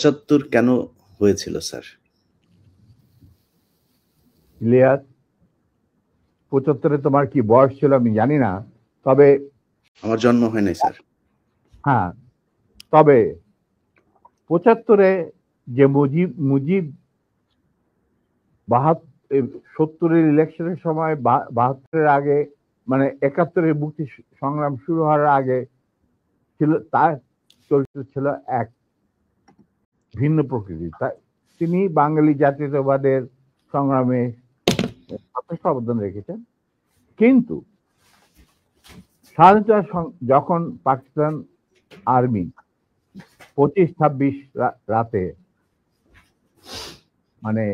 75 কেন হয়েছিল স্যার? ইলিয়াস, 75-এ তোমার কি বয়স ছিল আমি জানি না, তবে আমার জন্ম হয় নাই স্যার। হ্যাঁ, তবে 75-এ যে মুজিব মুজিব 70-এর ইলেকশনের সময় 72-এর আগে, মানে 71-এর মুক্তি সংগ্রাম শুরু হওয়ার আগে ছিল, তার চরিত্র ছিল এক ভিন্ন প্রকৃতির। তিনি বাঙালি জাতীয়তাবাদের সংগ্রামে যথেষ্ট অবদান রেখেছেন। কিন্তু স্বাধীনতা যখন পাকিস্তান আর্মি 25-26 রাতে মানে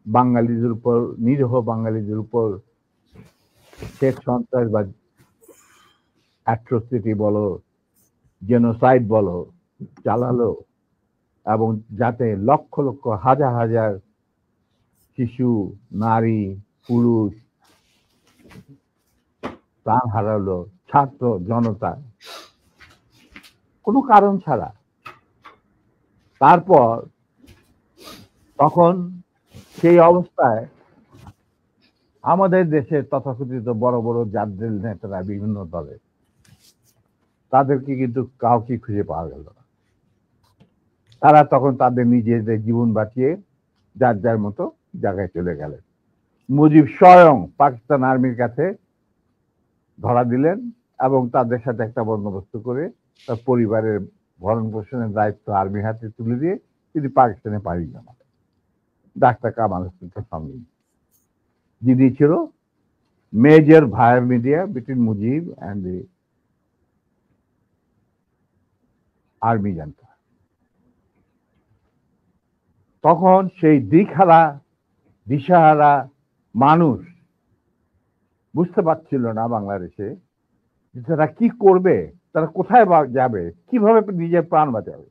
বাঙালিদের উপর, নিরীহ বাঙালিদের উপর শেখ সন্ত্রাসবাদ, অ্যাট্রোসিটি বলো, জেনোসাইড বলো চালালো, এবং যাতে লক্ষ লক্ষ হাজার হাজার শিশু, নারী, পুরুষ প্রাণ হারালো, ছাত্র জনতা কোনো কারণ ছাড়া। তারপর তখন সেই অবস্থায় আমাদের দেশের তথাকথিত বড় বড় জাতীয় নেতারা বিভিন্ন দলে, তাদেরকে কিন্তু কাউকে খুঁজে পাওয়া গেল না। তারা তখন তাদের নিজেদের জীবন বাঁচিয়ে যার যার মতো জায়গায় চলে গেলেন। মুজিব স্বয়ং পাকিস্তান আর্মির কাছে ধরা দিলেন এবং তাদের সাথে একটা বন্দোবস্ত করে তার পরিবারের ভরণ পোষণের দায়িত্ব আর্মির হাতে তুলে দিয়ে তিনি পাকিস্তানে পাড়ি জমান। ডাক্তার কামাল হোসেনকে সঙ্গে, যিনি ছিল major via media between Mujib and the army জানতা। তখন সেই দিশাহারা মানুষ বুঝতে পারছিল না বাংলাদেশে যে তারা কি করবে, তারা কোথায় যাবে, কিভাবে নিজের প্রাণ বাঁচাবে।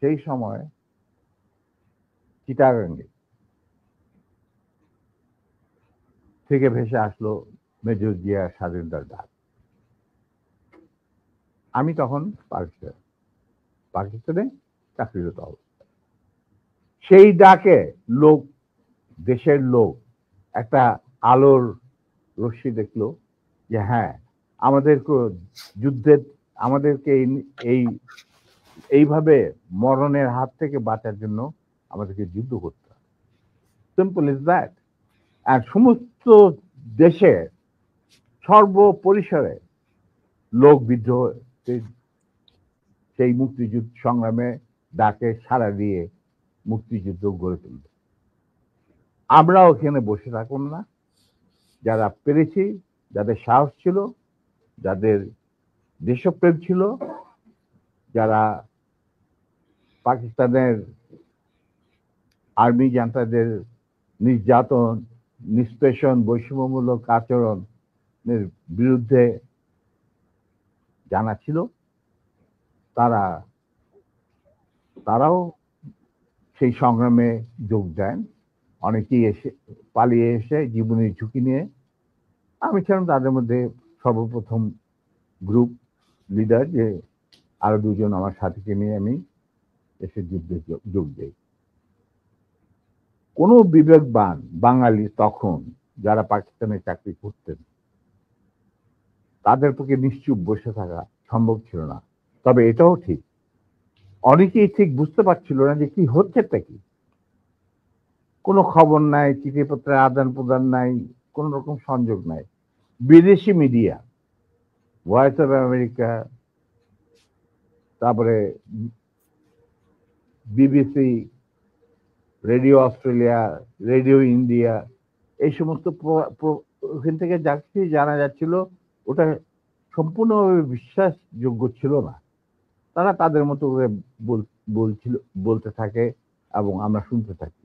সেই সময় চিটাগাঙ্গে থেকে ভেসে আসলো মেজর জিয়ার স্বাধীনতার ডাক। আমি তখন পাকিস্তানে চাকরিরত অবস্থা। সেই ডাকে দেশের লোক একটা আলোর রশ্মি দেখলো যে হ্যাঁ, আমাদেরকে এইভাবে মরণের হাত থেকে বাঁচার জন্য আমাদেরকে যুদ্ধ করতে হবে। Simple is that. আর সমস্ত দেশে সর্বপরিসরে লোক বিদ্রোহ, সেই মুক্তিযুদ্ধ সংগ্রামে ডাকে সাড়া দিয়ে মুক্তিযুদ্ধ গড়ে তুলবে। আমরাও এখানে বসে থাকুন না, যারা পেরেছি, যাদের সাহস ছিল, যাদের দেশপ্রেম ছিল, যারা পাকিস্তানের আর্মি জান্তাদের নির্যাতন, নিষ্পেষণ, বৈষম্যমূলক আচরণের বিরুদ্ধে জানা ছিল, তারাও সেই সংগ্রামে যোগ দেন। অনেকেই পালিয়ে এসে জীবনের ঝুঁকি নিয়ে। আমি ছিলাম তাদের মধ্যে সর্বপ্রথম গ্রুপ লিডার, যে আরো দুজন আমার সাথীকে নিয়ে আমি এসে যুদ্ধে যোগ দিই। কোনো বিবেকবান বাঙালি তখন যারা পাকিস্তানে চাকরি করতেন, তাদের পক্ষে নিশ্চুপ বসে থাকা সম্ভব ছিল না। তবে এটাও ঠিক, অনেকেই ঠিক বুঝতে পারছিল না যে কি হচ্ছেটা কি। কোনো খবর নাই, চিঠিপত্রের আদান প্রদান নাই, কোন রকম সংযোগ নাই। বিদেশি মিডিয়া, ভয়েস অফ আমেরিকা, তারপরে BBC, radio Australia, radio India, এই সমস্ত ওখান থেকে যা কিছু জানা যাচ্ছিল ওটা সম্পূর্ণভাবে বিশ্বাসযোগ্য ছিল না। তারা তাদের মতো করে বলতে থাকে এবং আমরা শুনতে থাকি।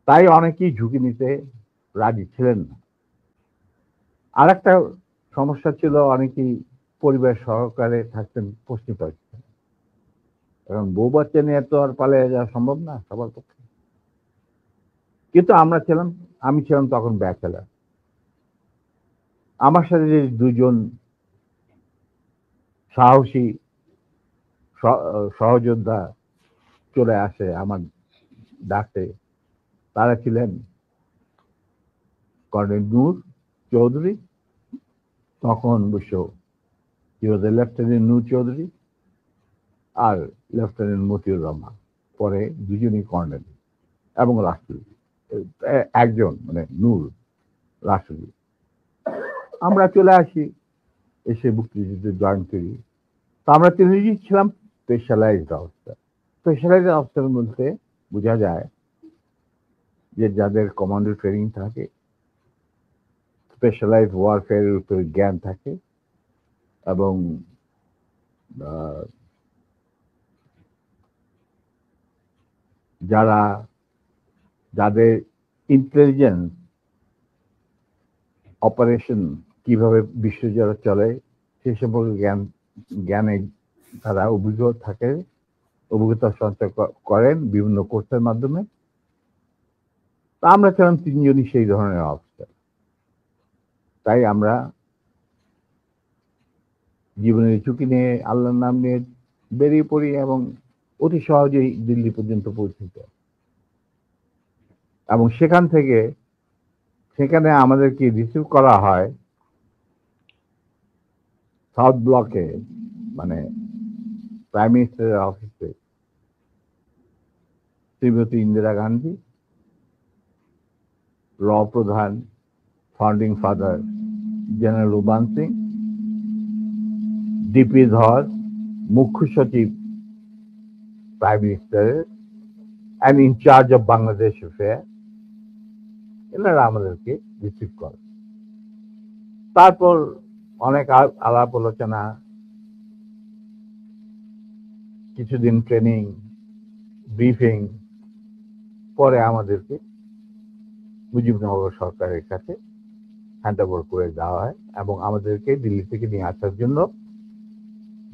তাই অনেকেই ঝুঁকি নিতে রাজি ছিলেন না। আর একটা সমস্যা ছিল, অনেকেই পরিবার সহকারে থাকতেন পশ্চিম পাকিস্তানে। এখন বউ বাচ্চা নিয়ে তো আর পালিয়ে যাওয়া সম্ভব না সবার পক্ষে। কিন্তু আমি ছিলাম তখন ব্যাচেলার। আমার সাথে যে দুজন সাহসী সহযোদ্ধা চলে আসে আমার ডাকে। তারা ছিলেন কর্নেল নূর চৌধুরী, তখন অবশ্য লেফটেন্যান্ট নূর চৌধুরী আর লেফটেন্যান্ট মতিউর রহমান, পরে দুজনই কর্নেল এবং রাষ্ট্রপতি একজন মানে নূর রাষ্ট্রপতি। আমরা চলে আসি, এসে মুক্তিযুদ্ধে জয়েন করি। তো আমরা তিনজনই ছিলাম স্পেশালাইজড অফিসার। স্পেশালাইজড অফিসার বলতে বোঝা যায় যে যাদের কমান্ডো ট্রেনিং থাকে, স্পেশালাইজড ওয়ারফেয়ারের উপর জ্ঞান থাকে এবং যাদের ইন্টেলিজেন্স অপারেশন কিভাবে বিশ্বজুড়ে চলে সেই সম্পর্কে জ্ঞানে তারা অভিজ্ঞতা সঞ্চয় করেন বিভিন্ন কোর্সের মাধ্যমে। তা আমরা ছিলাম তিনজনই সেই ধরনের অফিসার। তাই আমরা জীবনের ঝুঁকি নিয়ে আল্লাহর নাম নিয়ে বেরিয়ে পড়ি এবং অতি সহজেই দিল্লি পর্যন্ত পৌঁছে। এবং সেখানে আমাদেরকে রিসিভ করা হয় সাউথ ব্লকে, মানে প্রাইম মিনিস্টারের অফিসে শ্রীমতী ইন্দিরা গান্ধী, র প্রধান founding father general Ruban Singh, DP Dhar, মুখ্য সচিব প্রাইম মিনিস্টারের and incharge of Bangladesh affair, এনারা আমাদেরকে রিসিভ করে। তারপর অনেক আলাপ আলোচনা, কিছুদিন ট্রেনিং, ব্রিফিং, পরে আমাদেরকে মুজিবনগর সরকারের কাছে হ্যান্ড ওভার করে দেওয়া হয় এবং আমাদেরকে দিল্লি থেকে নিয়ে আসার জন্য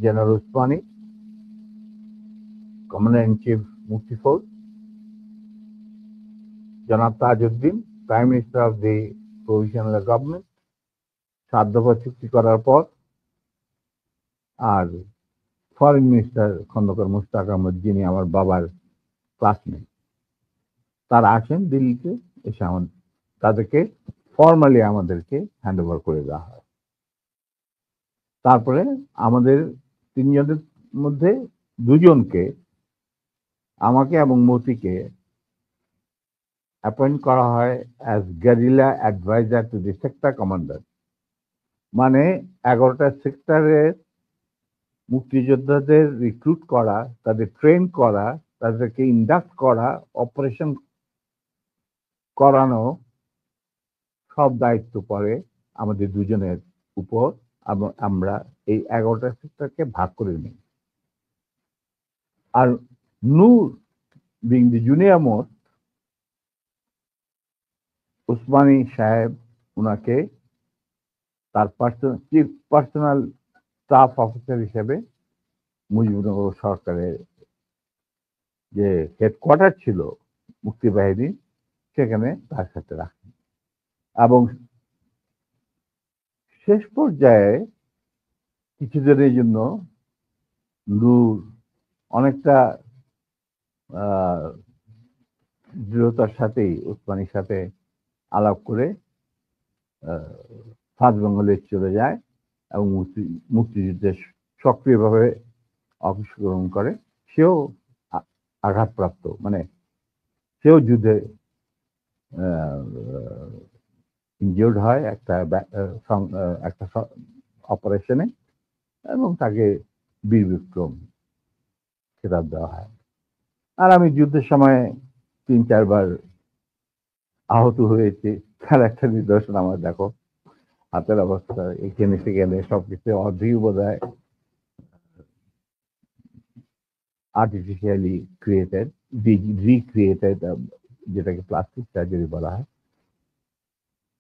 general Usmani, commander in chief মুক্তি ফৌজ, জনাব Tajuddin, prime minister of the provisional government, 7 দফা চুক্তি করার পর, আর ফরেন মিনিস্টার খন্দকার মুশতাক আহমদ, যিনি আমার বাবার ক্লাসমেট, তারা আসেন দিল্লিতে। এসে তাদেরকে ফর্মালি আমাদেরকে হ্যান্ড ওভার করে দেওয়া হয়। তারপরে আমাদের তিনজনের মধ্যে দুজনকে, আমাকে এবং মতিকে, অ্যাপয়েন্ট করা হয় as guerrilla adviser to the sector commander. মানে 11টা সেক্টরের মুক্তিযোদ্ধাদের রিক্রুট করা, তাদের ট্রেন করা, তাদেরকে ইন্ডাক্ট করা, অপারেশন করানো, সব দায়িত্ব পড়ে আমাদের দুজনের উপর। আমরা এই 11টা সেক্টরকে ভাগ করে নিই। আর Noor being the junior most, Osmani সাহেব উনাকে তার পার্সোনাল স্টাফ অফিসার হিসেবে মুজিবনগর সরকারের যে হেডকোয়ার্টার ছিল মুক্তিবাহিনী, সেখানে তার সাথে রাখেন। এবং শেষ পর্যায়ে কিছুদিনের জন্য নূর অনেকটা দৃঢ়তার সাথেই উসমানীর সাথে আলাপ করে সাউথ বেঙ্গলে চলে যায় এবং মুক্তিযুদ্ধে সক্রিয়ভাবে অংশগ্রহণ করে। সেও আঘাতপ্রাপ্ত, মানে সেও যুদ্ধে ইনজিওর্ড হয় একটা অপারেশনে, এবং তাকে বীর বিক্রম খেতাব দেওয়া হয়। আর আমি যুদ্ধের সময় 3-4 বার আহত হয়েছি, তার একটা নিদর্শন আমার দেখো হাতের অবস্থা। এখানে গেলে সবকিছু অর্ধেক বোধ হয় আর্টিফিশিয়ালি ক্রিয়েটেড, রিক্রিয়েটেড, যেটাকে প্লাস্টিক সার্জারি বলা হয়।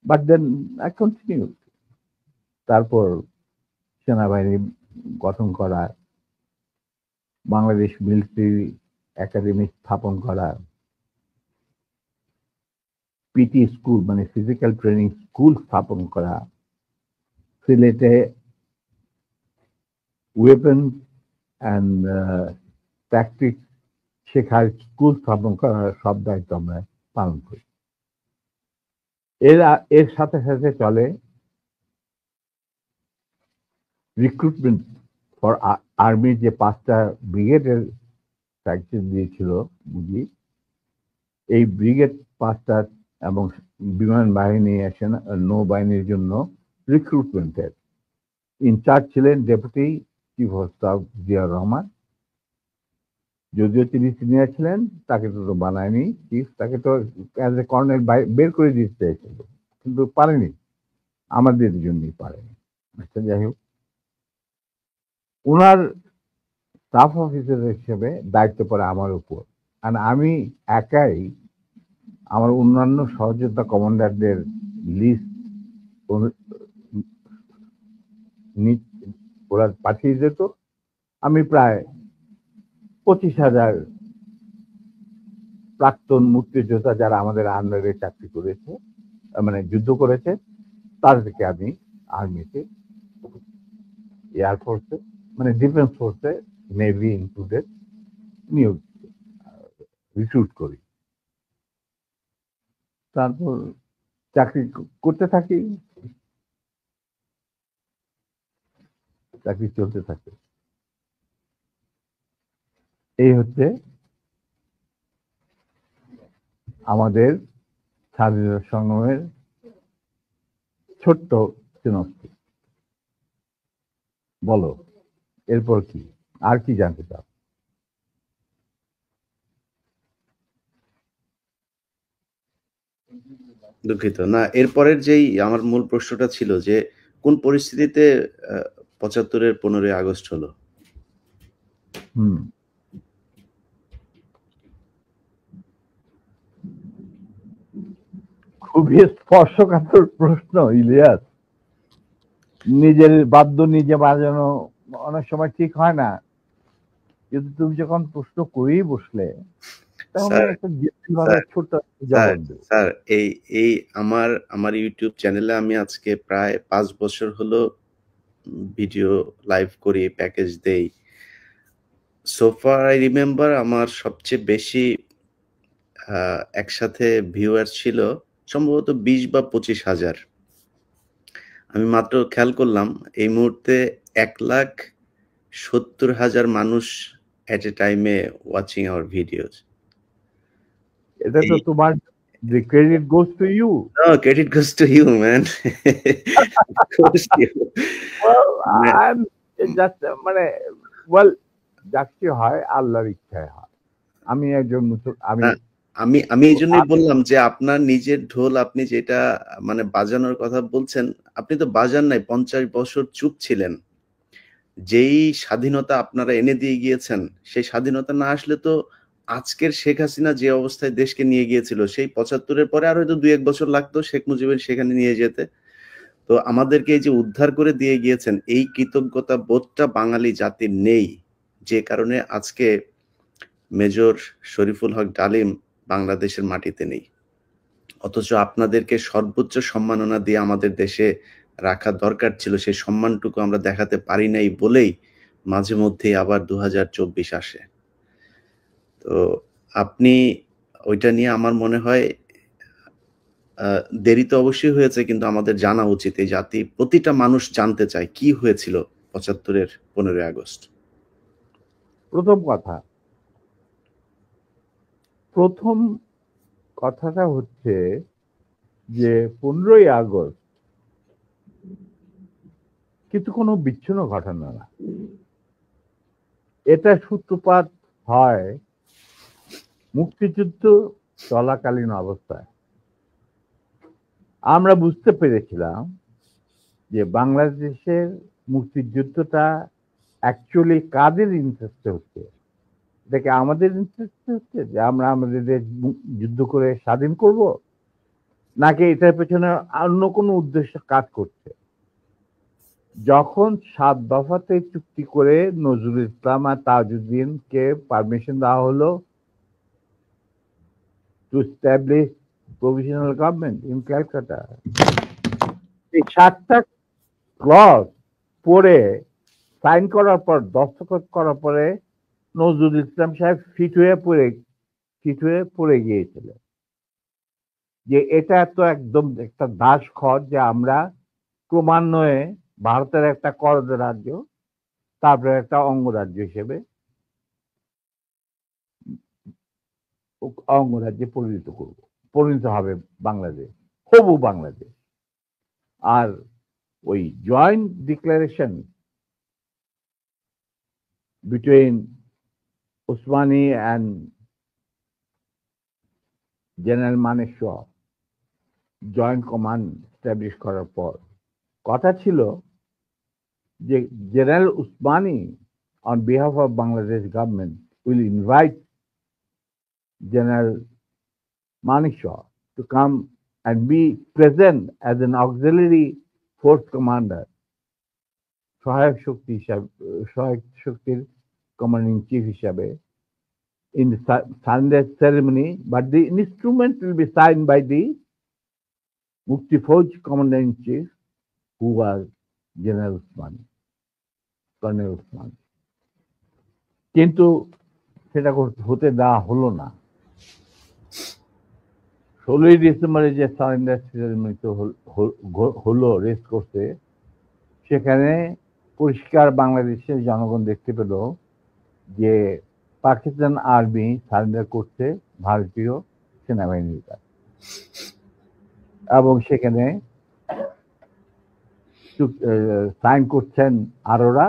But then I continue. তারপর সেনাবাহিনী গঠন করা, বাংলাদেশ মিলিটারি একাডেমি স্থাপন করা, পিটি স্কুল মানে ফিজিক্যাল ট্রেনিং স্কুল স্থাপন করা, সিলেটে ওয়েপন অ্যান্ড প্র্যাকটিস শেখার স্কুল স্থাপন করার সব দায়িত্ব আমরা পালন করি। এর সাথে সাথে চলে রিক্রুটমেন্ট ফর আর্মির যে 5টা ব্রিগেডের প্র্যাকটিস দিয়েছিল বুঝি, এই ব্রিগেড 5টা এবং বিমান বাহিনী নৌবাহিনীর জন্য রিক্রুটমেন্টের ইনচার্জ ছিলেন deputy chief of staff Ziaur Rahman. যদিও তিনি সিনিয়র ছিলেন, তাকে তো বানায়নি চিফ, তাকে তো অ্যাজ এ কর্নেল বের করে দিতে চাইছিল, কিন্তু পারেনি, আমাদের জন্যই পারেনি। আচ্ছা, যাই হোক, ওনার স্টাফ অফিসার হিসেবে দায়িত্ব পড়ে আমার উপর। আর আমি একাই আমার অন্যান্য সহযোদ্ধা কমান্ডারদের লিস্ট ওরা পাঠিয়ে যেত। আমি প্রায় 25,000 প্রাক্তন মুক্তিযোদ্ধা যারা আমাদের আন্ডারে চাকরি করেছে, মানে যুদ্ধ করেছে, তাদেরকে আমি আর্মিতে, এয়ারফোর্সে, মানে ডিফেন্স ফোর্সে, নেভি ইনক্লুডেড নিয়োগ রিক্রুট করি। তারপর চাকরি করতে থাকি, চাকরি চলতে থাকে। এই হচ্ছে আমাদের স্বাধীনতা সংগ্রামের ছোট্ট সিনপসিস। বলো এরপর কি, আর কি জানতে চাও? দুঃখিত, না, এরপরের যেই আমার মূল প্রশ্নটা ছিল যে কোন পরিস্থিতিতে 75-এর 15ই আগস্ট হলো? খুবই স্পর্শকাতর প্রশ্ন ইলিয়াস। নিজের বাদ্য নিজে বাজানো অনেক সময় ঠিক হয় না, কিন্তু তুমি যখন প্রশ্ন করেই বসলে তখন একটা ছোট্ট জবাব দেব। স্যার, এই আমার ইউটিউব চ্যানেলে আমি আজকে প্রায় 5 বছর হলো ভিডিও লাইভ করি, প্যাকেজ দেই। সো ফার আই রিমেম্বার আমার সবচেয়ে বেশি একসাথে ভিউয়ার ছিল সম্ভবত 20 বা 25,000। আমি মাত্র খেয়াল করলাম এই মুহূর্তে 1,70,000 মানুষ এট এ টাইমে ওয়াচিং আওয়ার ভিডিওস। এটা তো তোমার, the credit goes to you. No, credit goes to you, man. Goes to you. Well, I'm just well, যা কিছু হয় আল্লাহর ইচ্ছায় হয়। আমি একজন আমি এই জন্যই বললাম যে আপনার নিজের ঢোল আপনি যেটা মানে বাজানোর কথা বলছেন, আপনি তো বাজান নাই, 50 বছর চুপ ছিলেন। যেই স্বাধীনতা আপনারা এনে দিয়ে গিয়েছেন, সেই স্বাধীনতা না আসলে তো আজকের শেখ হাসিনা যে অবস্থায় দেশকে নিয়ে গিয়েছিল, সেই 75-এর পরে আর হয়তো 2-1 বছর লাগতো শেখ মুজিবের সেখানে নিয়ে যেতে। তো আমাদেরকে এই যে উদ্ধার করে দিয়ে গিয়েছেন, এই কৃতজ্ঞতা বোধটা বাঙালি জাতির নেই, যে কারণে আজকে মেজর শরীফুল হক ডালিম বাংলাদেশের মাটিতে নেই। অথচ আপনাদেরকে সর্বোচ্চ সম্মাননা দিয়ে আমাদের দেশে রাখা দরকার ছিল, সেই সম্মানটুকু আমরা দেখাতে পারি নাই বলেই মাঝে মধ্যেই আবার 2024 আসে। তো আপনি ওইটা নিয়ে আমার মনে হয় দেরি তো অবশ্যই হয়েছে, কিন্তু আমাদের জানা উচিত, এই জাতি প্রতিটা মানুষ জানতে চায় কি হয়েছিল 75-এর 15ই আগস্ট। প্রথম কথাটা হচ্ছে যে 15ই আগস্ট কিন্তু কোনো বিচ্ছিন্ন ঘটনা না। এটা সূত্রপাত হয় মুক্তিযুদ্ধ চলাকালীন অবস্থায়। আমরা বুঝতে পেরেছিলাম যে বাংলাদেশের মুক্তিযুদ্ধটা অ্যাকচুয়ালি কাদের ইন্টারেস্টে হচ্ছে। দেখে আমাদের ইন্টারেস্টে হচ্ছে যে আমরা আমাদের দেশ যুদ্ধ করে স্বাধীন করব, নাকি এটার পেছনে অন্য কোনো উদ্দেশ্য কাজ করছে। যখন 7 দফাতে চুক্তি করে নজরুল ইসলাম আর তাজউদ্দিনকে পারমিশন দেওয়া হলো to establish provisional government in Calcutta, এই 7টা ক্লজ পড়ে সাইন করার পর, দস্তখত করার পরে নজরুল ইসলাম সাহেব ফিট হয়ে পড়ে গিয়েছিলেন যে এটা তো একদম একটা দাস খত যে আমরা ক্রমান্বয়ে ভারতের একটা করদ রাজ্য, তারপরে একটা অঙ্গরাজ্য হিসেবে অঙ্গরাজ্যে পরিণত হবে বাংলাদেশ, হবু বাংলাদেশ। আর ওই joint declaration between Usmani and general Manekshaw joint command establish করার পর কথা ছিল যে general Usmani on behalf of Bangladesh government will invite General Manekshaw to come and be present as an auxiliary force commander, সহায়ক শক্তির কমান্ডিং চিফ হিসাবে in the surrender ceremony, but the instrument will be signed by the Mukti Fauj commander in chief, who was General Usmani, Colonel Usmani. কিন্তু সেটা হতে দেওয়া হলো না। 16ই ডিসেম্বরে যে সারেন্ডার সেরেমনি হলো রেস্ট করতে, সেখানে পরিষ্কার বাংলাদেশের জনগণ দেখতে পেল যে পাকিস্তান আর্মি সারেন্ডার করছে ভারতীয় সেনাবাহিনীর কাছে, এবং সেখানে সাইন করছেন আরোরা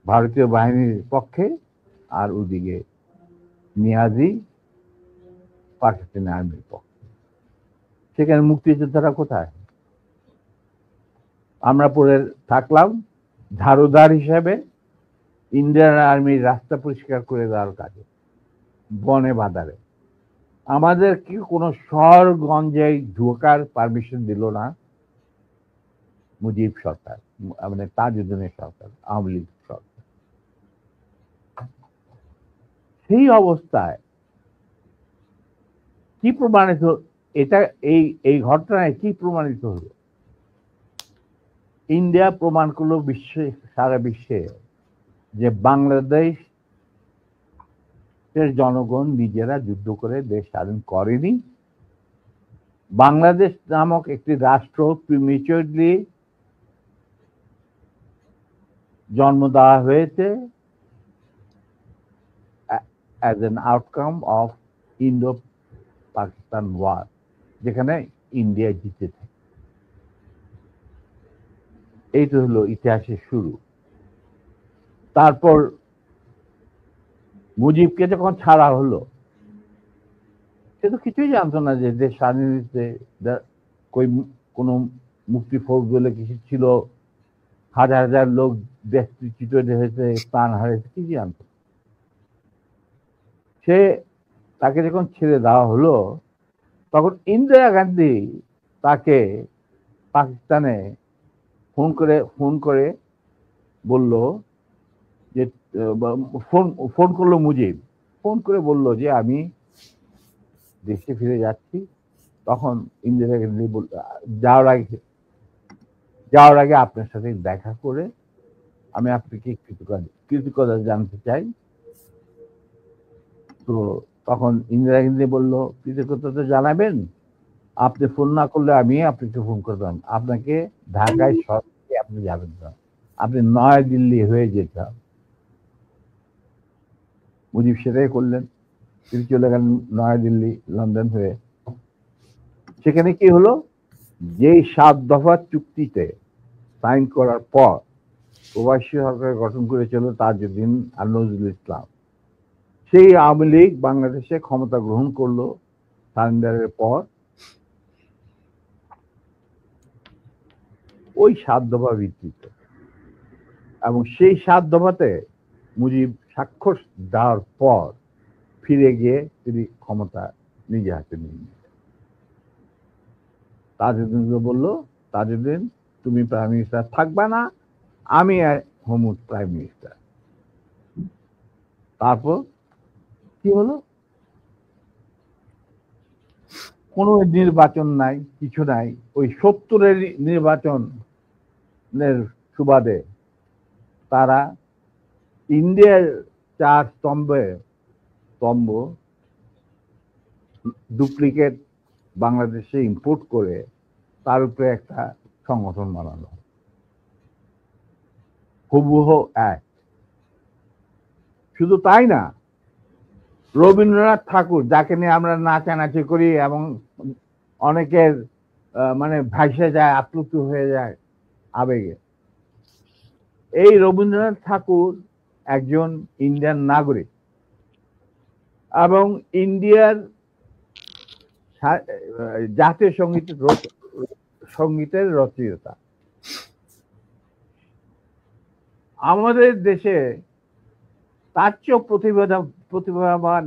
ভারতীয় বাহিনীর পক্ষে, আর ওদিকে নিয়াজি পাকিস্তানি আর্মির পক্ষে। সেখানে মুক্তিযোদ্ধারা কোথায়? আমরা পরে থাকলাম ঝাড়ুদার হিসাবে ইন্ডিয়ান আর্মির রাস্তা পরিষ্কার করে দেওয়ার কাজে, বনে বাজারে। আমাদের কি কোনো শহরগঞ্জে ঢোকার পারমিশন দিল না মুজিব সরকার, মানে তাজউদ্দিনের সরকার, আওয়ামী লীগ সরকার। সেই অবস্থায় কি প্রমাণিত, এটা এই ঘটনায় কি প্রমাণিত হলো? ইন্ডিয়া প্রমাণ করলো সারা বিশ্বে যে বাংলাদেশের জনগণ নিজেরা যুদ্ধ করে দেশ স্বাধীন করেনি। বাংলাদেশ নামক একটি রাষ্ট্র প্রিমেচুরলি জন্ম দেওয়া হয়েছে as an outcome of Indo-Pakistan war, যেখানে ইন্ডিয়া জিতেছে। এইটা হলো ইতিহাসের শুরু। তারপর মুজিবকে যখন ছাড়া হলো, সে তো কিছুই জানতো না যে দেশ স্বাধীন হয়েছে, কোনো মুক্তি ফৌজ বলে কিছু ছিল, হাজার হাজার লোক দেশচ্যুত হয়েছে, প্রাণ হারিয়েছে, কি জানতো। তাকে যখন ছেড়ে দেওয়া হলো, তখন ইন্দিরা গান্ধী তাকে পাকিস্তানে ফোন করে বলল যে, ফোন করলো মুজিব, ফোন করে বলল যে আমি দেশে ফিরে যাচ্ছি। তখন ইন্দিরা গান্ধী যাওয়ার আগে আপনার সাথে দেখা করে আমি আপনাকে কৃতজ্ঞতা জানতে চাই। তো তখন ইন্দিরা গান্ধী বলল, কৃতজ্ঞতা জানাবেন, আপনি ফোন না করলে আমি আপনাকে ফোন করতাম, আপনাকে ঢাকায় সরাসরি আপনি যাবেন না, আপনি নয়াদিল্লি হয়ে যেতাম। মুজিব সেটাই করলেন, তিনি চলে গেলেন নয়াদিল্লি, লন্ডন হয়ে। সেখানে কি হলো, যে 7 দফা চুক্তিতে সাইন করার পর প্রবাসী সরকার গঠন করেছিল তাজউদ্দিন আর নজরুল ইসলাম, সেই আওয়ামী লীগ বাংলাদেশে ক্ষমতা গ্রহণ করলো সারেন্ডারের পর। ওই 7 দফা ভিত্তিতে, এবং সেই 7 দফাতে মুজিব স্বাক্ষর দেওয়ার পর ফিরে গিয়ে তিনি ক্ষমতা নিজে হাতে নিয়ে নিলেন। তাজউদ্দিনকে বলল, তাজউদ্দিন তুমি প্রাইম মিনিস্টার থাকবা না, আমি হোম প্রাইম মিনিস্টার। তারপর কি হলো, কোনো নির্বাচন নাই, কিছু নাই। ওই 70-এর নির্বাচনের সুবাদে তারা ইন্ডিয়ার 4 স্তম্ভ ডুপ্লিকেট বাংলাদেশে ইম্পোর্ট করে তার উপরে একটা সংগঠন বানানো, হুবহু এক। শুধু তাই না, রবীন্দ্রনাথ ঠাকুর, যাকে নিয়ে আমরা নাচানাচি করি এবং অনেকের মানে ভাসে যায়, আপ্লুত হয়ে যায় আবেগে, এই রবীন্দ্রনাথ ঠাকুর একজন ইন্ডিয়ান নাগরিক এবং ইন্ডিয়ার জাতীয় সঙ্গীতের রচয়িতা। আমাদের দেশে তার চেয়েও প্রতিভাবান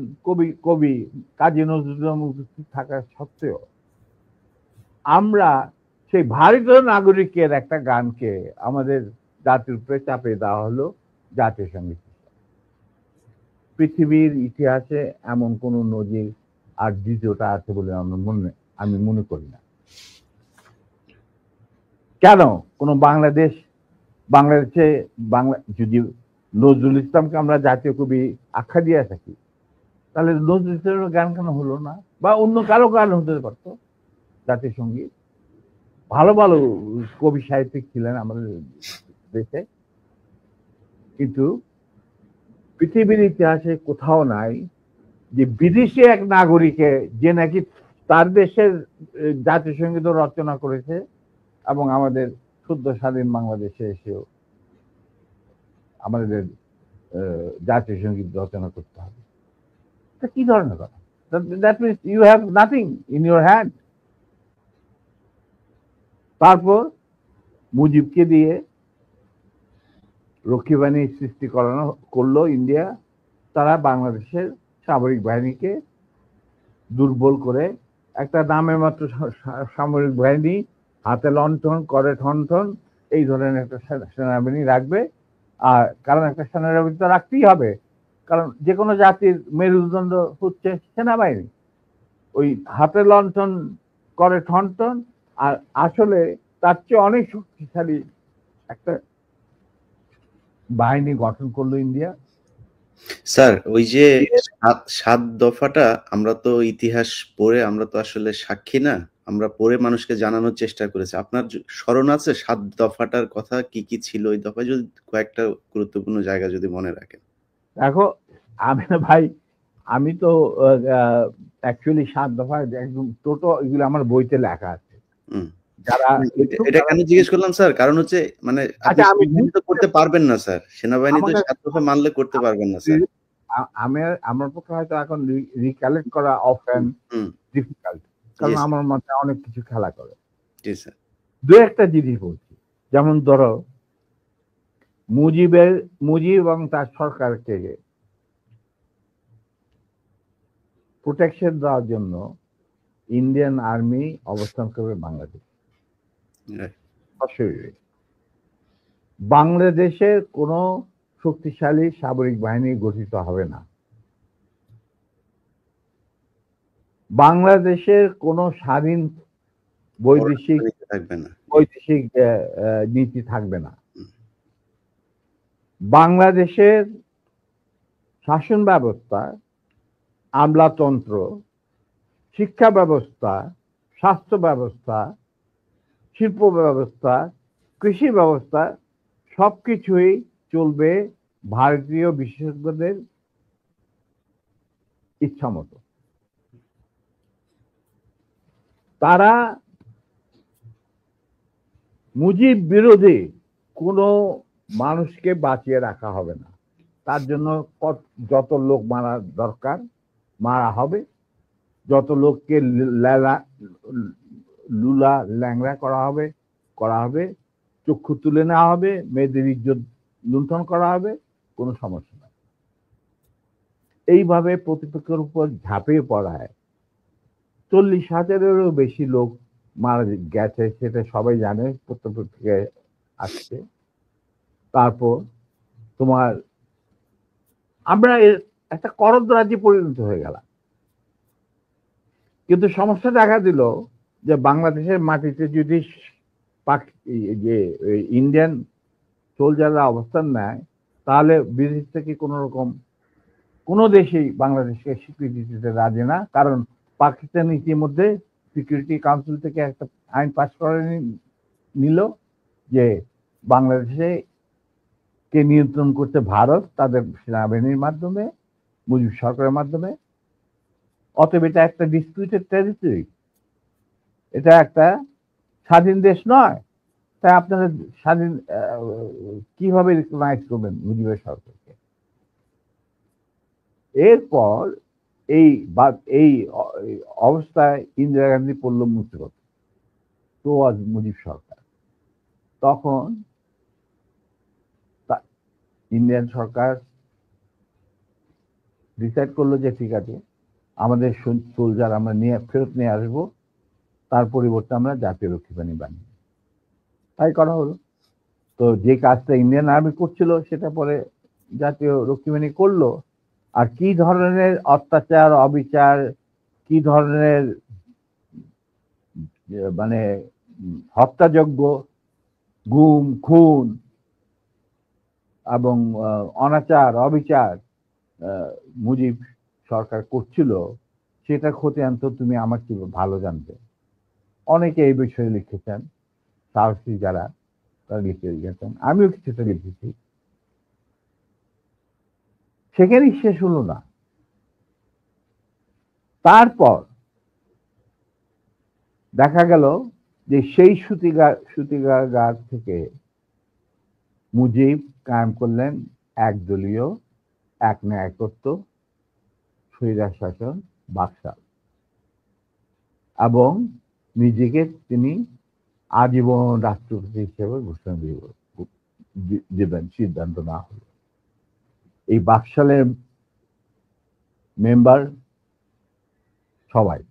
কবি কাজী নজরুল উপস্থিত থাকা সত্ত্বেও আমরা সেই ভারতীয় নাগরিকের একটা গানকে আমাদের জাতির উপরে চাপিয়ে দেওয়া হলো জাতীয় সঙ্গীত। পৃথিবীর ইতিহাসে এমন কোন নজির আর দ্বিতীয়টা আছে বলে আমি মনে করি না। কেন কোন বাংলাদেশে যদি নজরুল ইসলামকে আমরা জাতীয় কবি আখ্যা দিয়ে থাকি, তাহলে নজরুল ইসলামের গান কেন হলো না? বা অন্য কারো গান হতে পারতো জাতীয় সঙ্গীত। ভালো ভালো কবি সাহিত্যিক ছিলেন আমাদের দেশে, কিন্তু পৃথিবীর ইতিহাসে কোথাও নাই যে বিদেশি এক নাগরিকে যে নাকি তার দেশের জাতীয় সঙ্গীত রচনা করেছে এবং আমাদের শুদ্ধ স্বাধীন বাংলাদেশে এসেও আমাদের জাতীয় সঙ্গীত রচনা করতে হবে। কি ধরনের কথা? That means you have nothing in your hand. তারপর মুজিবকে দিয়ে রক্ষী বাহিনী সৃষ্টি করলো ইন্ডিয়া। তারা বাংলাদেশের সামরিক বাহিনীকে দুর্বল করে একটা নামে মাত্র সামরিক বাহিনী, হাতে লণ্ঠন করে ঠনঠন, এই ধরনের একটা সেনাবাহিনী রাখবে। আর কারণ একটা সেনাবাহিনী তো রাখতেই হবে, কারণ যে কোনো জাতির মেরুদণ্ড হচ্ছে সেনাবাহিনী। ওই হাতে লণ্ঠন করে ঠনঠন, আর আসলে তার চেয়ে অনেক শক্তিশালী একটা বাহিনী গঠন করলো ইন্ডিয়া। স্যার, ওই যে 7 দফাটা আমরা তো ইতিহাস পড়ে, আমরা তো আসলে সাক্ষী না, আমরা পড়ে মানুষকে জানানোর চেষ্টা করেছি। আপনার স্মরণ আছে 7 দফাটার কথা? কি কি ছিল ওই দফায়? যদি কয়েকটা গুরুত্বপূর্ণ জায়গা যদি মনে রাখেন। দেখো ভাই, আমি তো অ্যাকচুয়ালি 7 দফা একদম টোটো এগুলো আমার বইতে লেখা আছে। যারা এটা কেন জিজ্ঞেস করলাম স্যার, কারণ হচ্ছে মানে আপনি সেনাবাহিনী তো করতে পারবেন না স্যার, সেনাবাহিনী তো 7 দফা মানলে করতে পারবেন না স্যার। আমার পক্ষে হয়তো এখন রিকালেক্ট করা অফেন ডিফিকাল্ট, কারণ আমার মাথায় অনেক কিছু খেলা করে। জি স্যার। দু একটা জিনিস বলছি, যেমন ধরো মুজিব এবং তার সরকারকে প্রোটেকশন দেওয়ার জন্য ইন্ডিয়ান আর্মি অবস্থান করবে বাংলাদেশ। বাংলাদেশের কোনো শক্তিশালী সামরিক বাহিনী গঠিত হবে না। বাংলাদেশের কোনো স্বাধীন বৈদেশিক নীতি থাকবে না। বাংলাদেশের শাসন ব্যবস্থা, আমলাতন্ত্র, শিক্ষা ব্যবস্থা, স্বাস্থ্য ব্যবস্থা, শিল্প ব্যবস্থা, কৃষি ব্যবস্থা সবকিছুই চলবে ভারতীয় বিশেষজ্ঞদের ইচ্ছা মতো। তারা মুজিব বিরোধী কোনো মানুষকে বাঁচিয়ে রাখা হবে না। তার জন্য যত লোক মারা দরকার মারা হবে, যত লোককে লুলা ল্যাংড়া করা হবে, চক্ষু তুলে নেওয়া হবে, মেয়েদের ইজ্জত লুণ্ঠন করা হবে, কোনো সমস্যা নাই। এইভাবে প্রতিপক্ষের উপর ঝাঁপিয়ে পড়ায় 40,000-এরও বেশি লোক মারা গেছে, সেটা সবাই জানে, প্রত্যেক আসছে। তারপর তোমার আমরা একটা করদ রাজ্যে পরিণত হয়ে গেলাম। কিন্তু সমস্যা দেখা দিল যে বাংলাদেশের মাটিতে যদি যে ইন্ডিয়ান সোলজাররা অবস্থান নেয়, তাহলে বিদেশ থেকে কোনো রকম কোনো দেশেই বাংলাদেশকে স্বীকৃতি দিতে রাজি না। কারণ পাকিস্তান ইতিমধ্যে সিকিউরিটি কাউন্সিল থেকে একটা আইন পাস করে নিল যে বাংলাদেশে কে নিয়ন্ত্রণ করতে ভারত তাদের সেনাবাহিনীর মাধ্যমে, মুজিব সরকারের মাধ্যমে। অতএব এটা একটা ডিসপিউটেড টেরিটরি, এটা একটা স্বাধীন দেশ নয়। তাই আপনারা স্বাধীন কিভাবে রিকগনাইজ করবেন মুজিবের সরকারকে? এরপর এই অবস্থায় ইন্দিরা গান্ধী পড়ল মুসিবত, তো আজ মুজিব সরকার। তখন ইন্ডিয়ান সরকার ডিসাইড করলো যে ঠিক আছে, আমাদের সোলজার আমরা ফেরত নিয়ে আসবো, তার পরিবর্তে আমরা জাতীয় রক্ষী বাহিনী বানিয়ে, তাই করা হলো। তো যে কাজটা ইন্ডিয়ান আর্মি করছিল সেটা পরে জাতীয় রক্ষী বাহিনী করলো। আর কি ধরনের অত্যাচার, অবিচার, কি ধরনের মানে হত্যাযজ্ঞ, গুম খুন এবং অনাচার অবিচার মুজিব সরকার করছিল, সেটা খতিয়ান তো তুমি আমার কি ভালো জানবে। অনেকে এই বিষয়ে লিখেছেন, সাহসী যারা তারা লিখে গেছেন, আমিও কিছুটা লিখেছি। সেখানেই শেষ হলো না। তারপর দেখা গেল যে সেই সুতিগার থেকে মুজিব কায়েম করলেন একদলীয় এক ন্যায়কত্ব স্বৈরাচার শাসন বাকশাল, এবং নিজেকে তিনি আজীবন রাষ্ট্রপতি হিসেবে ঘোষণা দেবেন সিদ্ধান্ত না হলো। এই বাকশালের মেম্বার সবাই।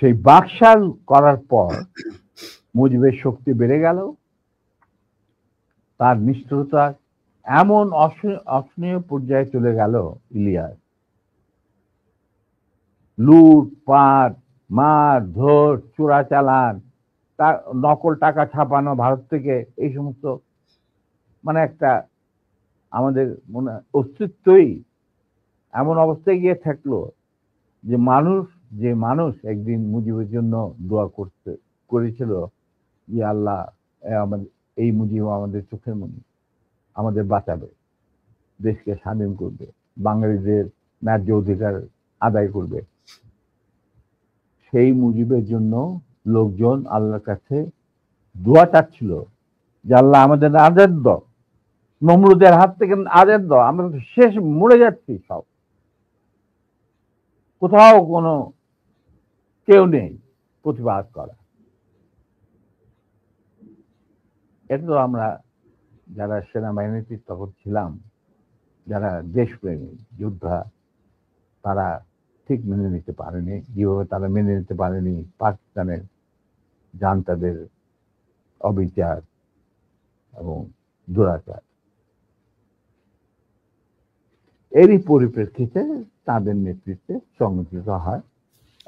সেই বাকশাল করার পর মুজিবের শক্তি বেড়ে গেল, তার নিষ্ঠুরতা এমন অসহনীয় পর্যায়ে চলে গেল, ইলিয়াস লুটপাট, মার ধর, চোরাচালান, তার নকল টাকা ছাপানো ভারত থেকে, এই সমস্ত মানে একটা আমাদের মনে অস্তিত্বই এমন অবস্থায় গিয়ে থাকলো যে মানুষ একদিন মুজিবের জন্য দোয়া করেছিল, যে আল্লাহ আমাদের এই মুজিব আমাদের চোখের মনি, আমাদের বাঁচাবে, দেশকে স্বাধীন করবে, বাঙালিদের ন্যায্য অধিকার আদায় করবে। সেই মুজিবের জন্য লোকজন আল্লাহর কাছে দোয়া চাচ্ছিল যে আল্লাহ আমাদের আজাদ দাও, নমরুদের হাত থেকে আজাদ দাও, আমরা তো শেষ, মরে যাচ্ছি সব, কোথাও কোনো কেউ নেই প্রতিবাদ করা। এটা তো আমরা যারা সেনাবাহিনীতে তখন ছিলাম, যারা দেশপ্রেমী যোদ্ধা, তারা ঠিক মেনে নিতে পারেনি। যেভাবে তারা মেনে নিতে পারেনি পাকিস্তানের জান্তাদের অবিচার এবং দুরাচার। এরই পরিপ্রেক্ষিতে তাদের নেতৃত্বে সংগঠিত হয়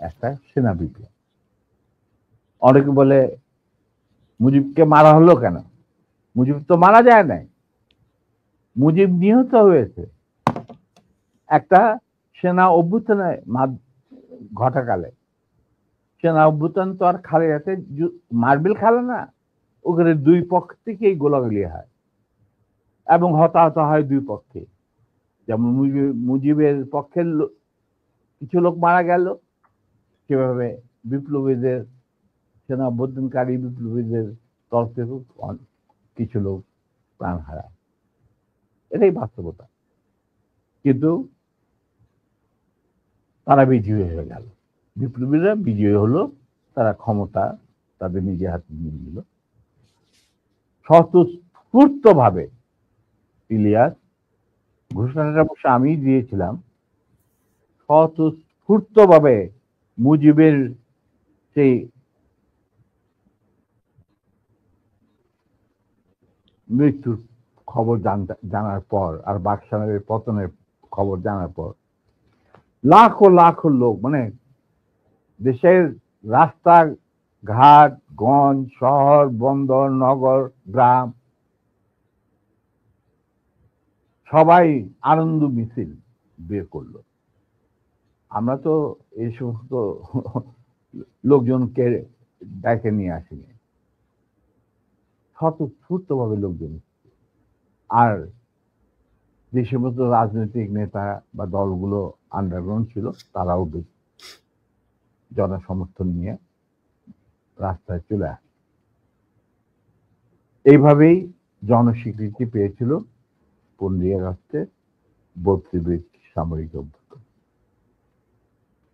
একটা সেনা বিপ্লব। অনেকে বলে মুজিবকে মারা হলো কেন? মুজিব তো মারা যায় নাই, মুজিব নিহত হয়েছে একটা সেনা অভ্যুত্থানের ঘটাকালে। সেনা অভ্যুত্থান তো আর খালি হাতে মার্বেল খেলে না, ওখানে দুই পক্ষ থেকেই গোলাগুলি হয় এবং হতাহত হয় দুই পক্ষে। যেমন মুজিবের পক্ষের কিছু লোক মারা গেল, সেভাবে বিপ্লবীদের, সেনা অভ্যুত্থানকারী বিপ্লবীদের তরফ থেকে কিছু লোক প্রাণ হারায়। এটাই বাস্তবতা। কিন্তু তারা বিজয়ী হয়ে গেল, বিপ্লবীরা বিজয়ী হলো, তারা ক্ষমতা তাদের নিজের হাতে নিয়ে নিল। স্বতঃস্ফূর্ত ভাবে ইলিয়াস, ঘোষণাটা অবশ্য আমি দিয়েছিলাম, স্বতঃস্ফূর্ত ভাবে মুজিবের সেই মৃত্যুর খবর জানার পর আর বাকশালের পতনের খবর জানার পর লাখো লাখো লোক, মানে দেশের রাস্তা ঘাট, গঞ্জ, শহর, বন্দর, নগর, গ্রাম সবাই আনন্দ মিছিল বের করলো। আমরা তো এই সমস্ত লোকজনকে ডেকে নিয়ে আসিনি, স্বতঃস্ফূর্তভাবে লোকজন। আর যে সমস্ত রাজনৈতিক নেতা বা দলগুলো আন্ডারগ্রাউন্ড ছিল তারাও জনসমর্থন নিয়ে রাস্তায় চলে আসে। এইভাবেই জনস্বীকৃতি পেয়েছিল 15ই আগস্টে 32 সামরিক অভ্যুত্থান।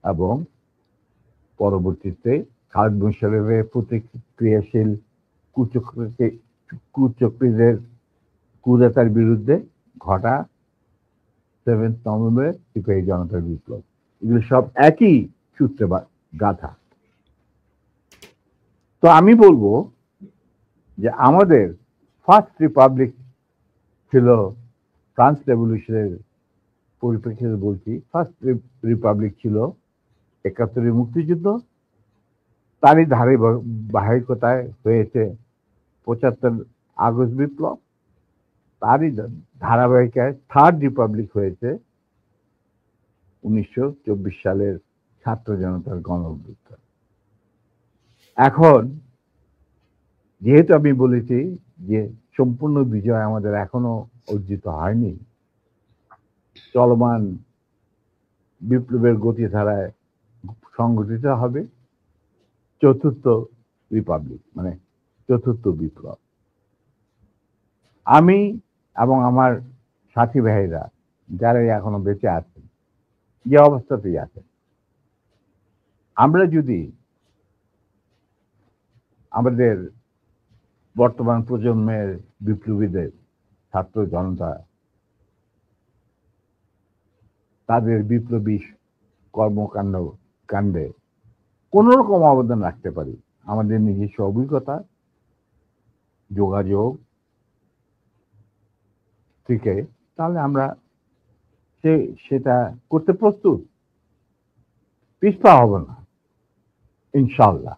এবং পরবর্তীতে খালেদ মোশাররফের প্রতিক্রিয়াশীল কুচক্রীদের কুদেতার বিরুদ্ধে ঘটা 7 নভেম্বরে সিপাহী জনতার বিপ্লব। এগুলো সব একই সূত্রে গাথা। তো আমি বলবো যে আমাদের ফার্স্ট রিপাবলিক ছিল ফ্রান্স রেভলিউশনের পরিপ্রেক্ষিতে বলছি, ফার্স্ট রিপাবলিক ছিল 71 মুক্তিযুদ্ধ, তারই ধারাবাহিকতায় হয়েছে 75 আগস্ট বিপ্লব, তারই ধারাবাহিকায় থার্ড রিপাবলিক হয়েছে 1924 সালের ছাত্র জনতার গণ অভ্যুত্থান। এখন যেহেতু আমি বলেছি যে সম্পূর্ণ বিজয় আমাদের এখনো অর্জিত হয়নি, চলমান বিপ্লবের গতিধারায় সংগঠিত হবে চতুর্থ রিপাবলিক, মানে চতুর্থ বিপ্লব। আমি এবং আমার সাথী ভাইরা যারা এখনো বেঁচে আছেন, যে অবস্থাতেই আছেন, আমরা যদি আমাদের বর্তমান প্রজন্মের বিপ্লবীদের, ছাত্র জনতা, তাদের বিপ্লবী কাণ্ডে কোন রকম অবদান রাখতে পারি, আমাদের নিজস্ব অভিজ্ঞতা, যোগাযোগ থেকে, তাহলে আমরা সেটা করতে প্রস্তুত, পিছপা হব না ইনশাআল্লাহ।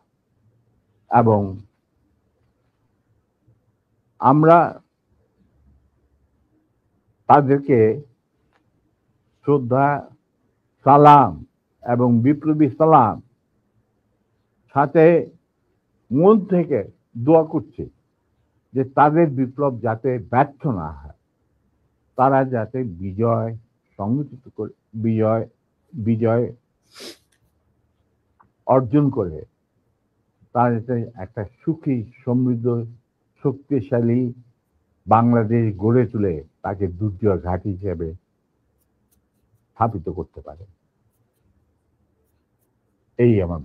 এবং আমরা তাদেরকে শ্রদ্ধা, সালাম এবং বিপ্লবী সালাম সাথে মন থেকে দোয়া করছি যে তাদের বিপ্লব যাতে ব্যর্থ না হয়, তারা যাতে বিজয় সংগঠিত করে, বিজয় অর্জন করে, তারা যাতে একটা সুখী, সমৃদ্ধ, শক্তিশালী বাংলাদেশ গড়ে তুলে তাকে দুর্জয় ঘাঁটি হিসেবে স্থাপিত করতে পারে। এই আমার